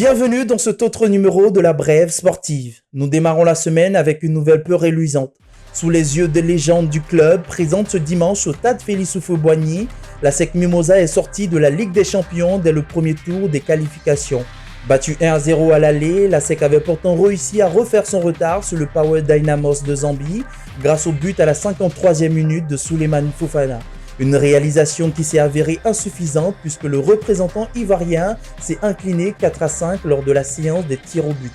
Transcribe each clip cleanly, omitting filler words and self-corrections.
Bienvenue dans cet autre numéro de la Brève sportive. Nous démarrons la semaine avec une nouvelle peu réluisante. Sous les yeux des légendes du club, présente ce dimanche au stade Félix Houphouët-Boigny, la SEC Mimosa est sortie de la Ligue des Champions dès le premier tour des qualifications. Battue 1-0 à l'aller, la SEC avait pourtant réussi à refaire son retard sur le Power Dynamos de Zambie grâce au but à la 53e minute de Souleymane Fofana. Une réalisation qui s'est avérée insuffisante puisque le représentant ivoirien s'est incliné 4-5 lors de la séance des tirs au but.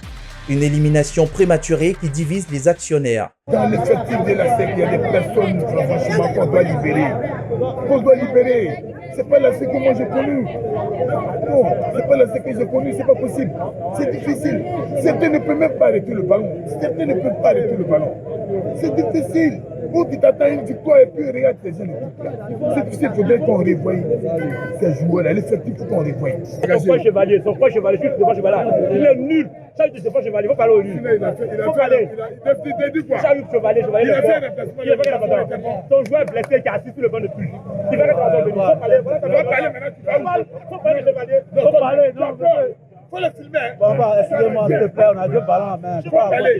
Une élimination prématurée qui divise les actionnaires. Dans l'effectif de la SEC, il y a des personnes franchement qu'on doit libérer. C'est pas la SEC que moi j'ai connue. Non, c'est pas la SEC que j'ai connue, c'est pas possible. C'est difficile. Certains ne peuvent même pas arrêter le ballon. C'est difficile. Où tu t'attends une victoire et puis regarde ces jeunes équipes-là. C'est difficile, il faudrait qu'on revoie ces joueurs-là. L'effectif, il faut qu'on revoie. Son point chevalier, juste devant chevalier. Il est nul. Ça, c'est pas chevalier, il faut parler au nul. Il a dit quoi? Ça, chevalier. Il a fait un remplacement. Son joueur blessé qui a assisté le banc de touche. Il va être en train de parler. Faut parler, chevalier. Faut parler, non. Faut le filmer. Excusez-moi, s'il te plaît, on a deux ballons en main. Je vais parler.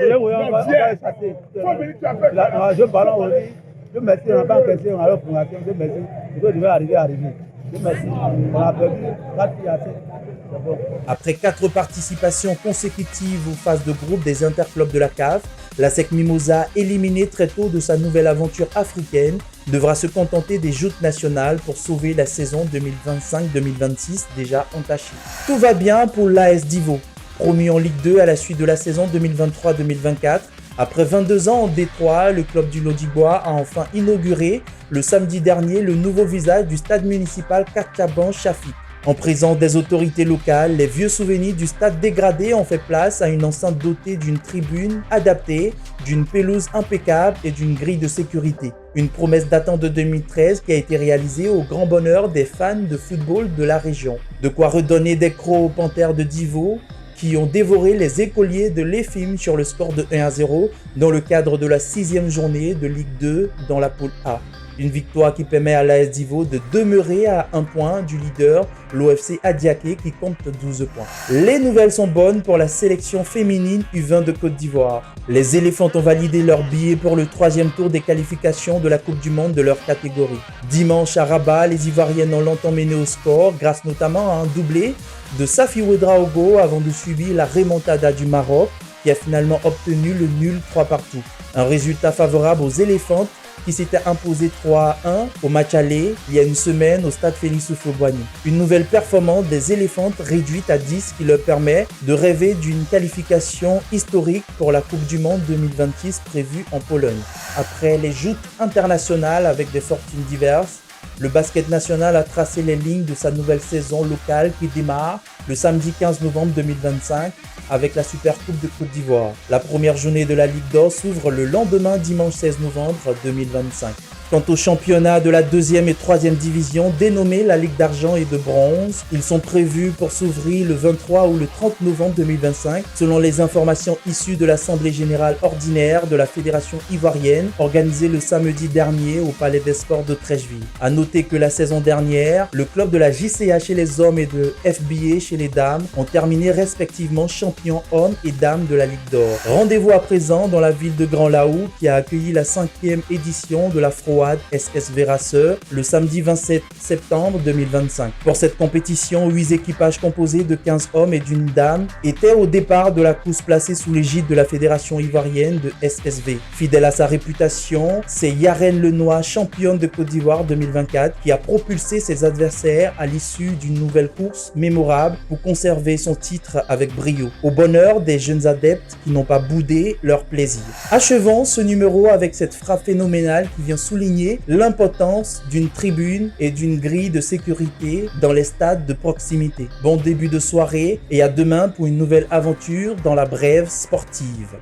On va chasser. On a deux ballons au lit. Je merci, on n'a pas encaissé, on a l'opération. Je merci. Je devais arriver. Je merci. On a perdu 4 filles à 7. Après 4 participations consécutives aux phases de groupe des interclubs de la CAF, la SEC Mimosa, éliminée très tôt de sa nouvelle aventure africaine, devra se contenter des joutes nationales pour sauver la saison 2025-2026 déjà entachée. Tout va bien pour l'AS Divo, promu en Ligue 2 à la suite de la saison 2023-2024. Après 22 ans en Détroit, le club du Lodibois a enfin inauguré le samedi dernier le nouveau visage du stade municipal Kachaban Chafik. En présence des autorités locales, les vieux souvenirs du stade dégradé ont fait place à une enceinte dotée d'une tribune adaptée, d'une pelouse impeccable et d'une grille de sécurité. Une promesse datant de 2013 qui a été réalisée au grand bonheur des fans de football de la région. De quoi redonner des crocs aux Panthères de Divo qui ont dévoré les écoliers de l'EFIM sur le score de 1-0 dans le cadre de la 6e journée de Ligue 2 dans la poule A. Une victoire qui permet à l'AS Divo de demeurer à 1 point du leader, l'OFC Adiaké qui compte 12 points. Les nouvelles sont bonnes pour la sélection féminine U20 de Côte d'Ivoire. Les éléphants ont validé leur billet pour le 3e tour des qualifications de la Coupe du Monde de leur catégorie. Dimanche à Rabat, les Ivoiriennes ont longtemps mené au score grâce notamment à un doublé de Safi Ouedraogo avant de subir la remontada du Maroc qui a finalement obtenu le nul 3 partout. Un résultat favorable aux éléphantes qui s'était imposé 3-1 au match aller il y a une semaine au stade Félix Houphouët-Boigny. Une nouvelle performance des éléphantes réduite à 10 qui leur permet de rêver d'une qualification historique pour la Coupe du Monde 2026 prévue en Pologne. Après les joutes internationales avec des fortunes diverses, le basket national a tracé les lignes de sa nouvelle saison locale qui démarre le samedi 15 novembre 2025 avec la Super Coupe de Côte d'Ivoire. La première journée de la Ligue d'Or s'ouvre le lendemain dimanche 16 novembre 2025. Quant au championnat de la 2e et 3e division, dénommé la Ligue d'Argent et de Bronze, ils sont prévus pour s'ouvrir le 23 ou le 30 novembre 2025, selon les informations issues de l'Assemblée Générale Ordinaire de la Fédération Ivoirienne, organisée le samedi dernier au Palais des Sports de Treichville. A noter que la saison dernière, le club de la JCA chez les hommes et de FBA chez les dames ont terminé respectivement champions hommes et dames de la Ligue d'Or. Rendez-vous à présent dans la ville de Grand Laou qui a accueilli la 5e édition de la FROAD SSV Raceur le samedi 27 septembre 2025. Pour cette compétition, 8 équipages composés de 15 hommes et d'une dame étaient au départ de la course placée sous l'égide de la Fédération ivoirienne de SSV. Fidèle à sa réputation, c'est Yaren Lenoir, championne de Côte d'Ivoire 2024, qui a propulsé ses adversaires à l'issue d'une nouvelle course mémorable pour conserver son titre avec brio, au bonheur des jeunes adeptes qui n'ont pas boudé leur plaisir. Achevons ce numéro avec cette frappe phénoménale qui vient souligner l'importance d'une tribune et d'une grille de sécurité dans les stades de proximité. Bon début de soirée et à demain pour une nouvelle aventure dans la Brève sportive.